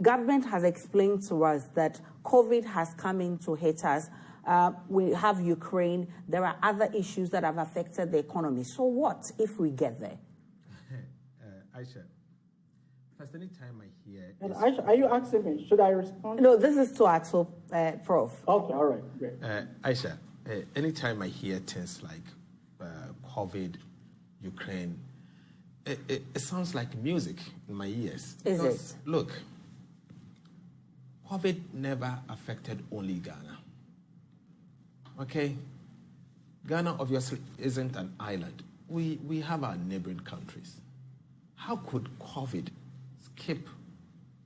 Government has explained to us that COVID has come in to hit us. We have Ukraine. There are other issues that have affected the economy. So what if we get there? Aisha, first, any time I hear... And Aisha, are you asking me? Should I respond? No, this is to Ato, Prof. Okay, all right, great. Aisha, anytime I hear things like COVID, Ukraine, it sounds like music in my ears. Is it? Look, COVID never affected only Ghana. Okay? Ghana obviously isn't an island. We have our neighboring countries. How could COVID skip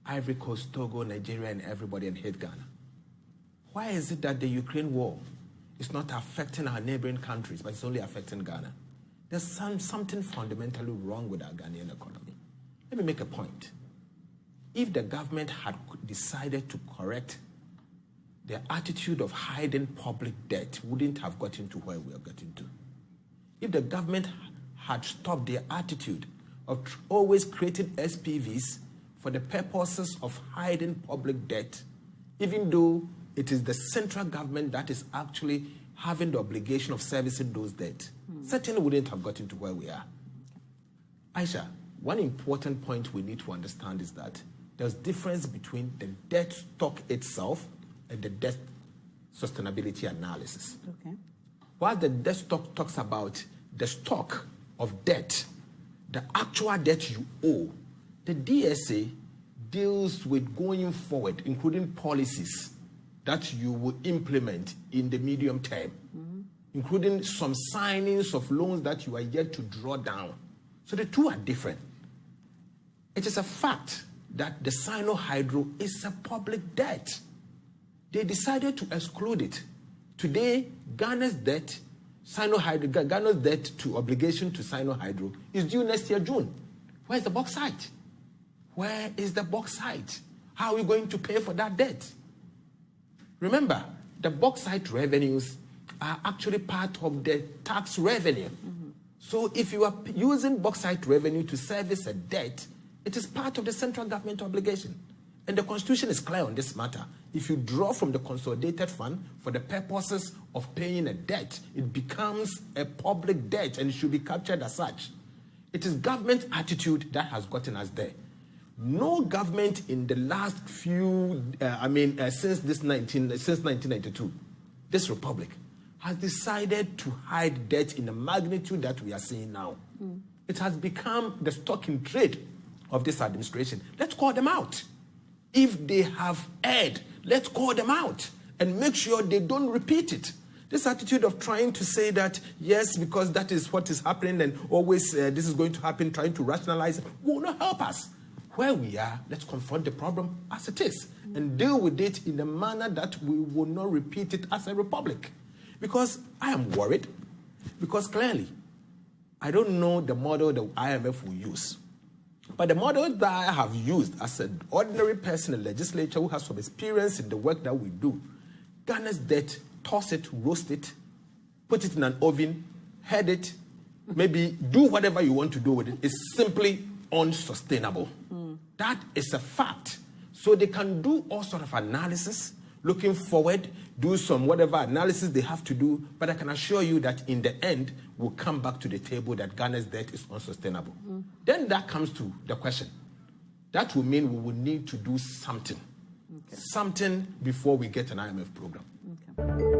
Ivory Coast, Togo, Nigeria, and everybody and hit Ghana? Why is it that the Ukraine war is not affecting our neighboring countries, but it's only affecting Ghana? There's something fundamentally wrong with our Ghanaian economy. Let me make a point. If the government had decided to correct their attitude of hiding public debt, wouldn't have gotten to where we are getting to. If the government had stopped their attitude of always creating SPVs for the purposes of hiding public debt, even though it is the central government that is actually having the obligation of servicing those debts, certainly wouldn't have gotten to where we are. Aisha, one important point we need to understand is that there's difference between the debt stock itself and the debt sustainability analysis. Okay. While the debt stock talks about the stock of debt, the actual debt you owe, the DSA deals with going forward, including policies that you will implement in the medium term, including some signings of loans that you are yet to draw down. So the two are different. It is a fact that the Sino-Hydro is a public debt. They decided to exclude it. Today, Ghana's debt, Ghana's debt to obligation to Sino-Hydro is due next year, June. Where's the bauxite? Where is the bauxite? How are we going to pay for that debt? Remember, the bauxite revenues are actually part of the tax revenue. So if you are using bauxite revenue to service a debt, it is part of the central government obligation. And the Constitution is clear on this matter. If you draw from the consolidated fund for the purposes of paying a debt, it becomes a public debt and it should be captured as such. It is government attitude that has gotten us there. No government in the last few, since 1992, this republic has decided to hide debt in the magnitude that we are seeing now. It has become the stock in trade of this administration. Let's call them out. If they have erred, let's call them out and make sure they don't repeat it. This attitude of trying to say that, yes, because that is what is happening and always this is going to happen, trying to rationalize it, will not help us. Where we are, let's confront the problem as it is and deal with it in a manner that we will not repeat it as a republic. Because I am worried, because clearly, I don't know the model the IMF will use. But the model that I have used as an ordinary person in the legislature who has some experience in the work that we do, Ghana's debt, toss it, roast it, put it in an oven, head it, maybe do whatever you want to do with it, is simply unsustainable. That is a fact. So they can do all sort of analysis, looking forward, do some whatever analysis they have to do, but I can assure you that in the end, we'll come back to the table that Ghana's debt is unsustainable. Then that comes to the question. That will mean we will need to do something. Something before we get an IMF program. Okay.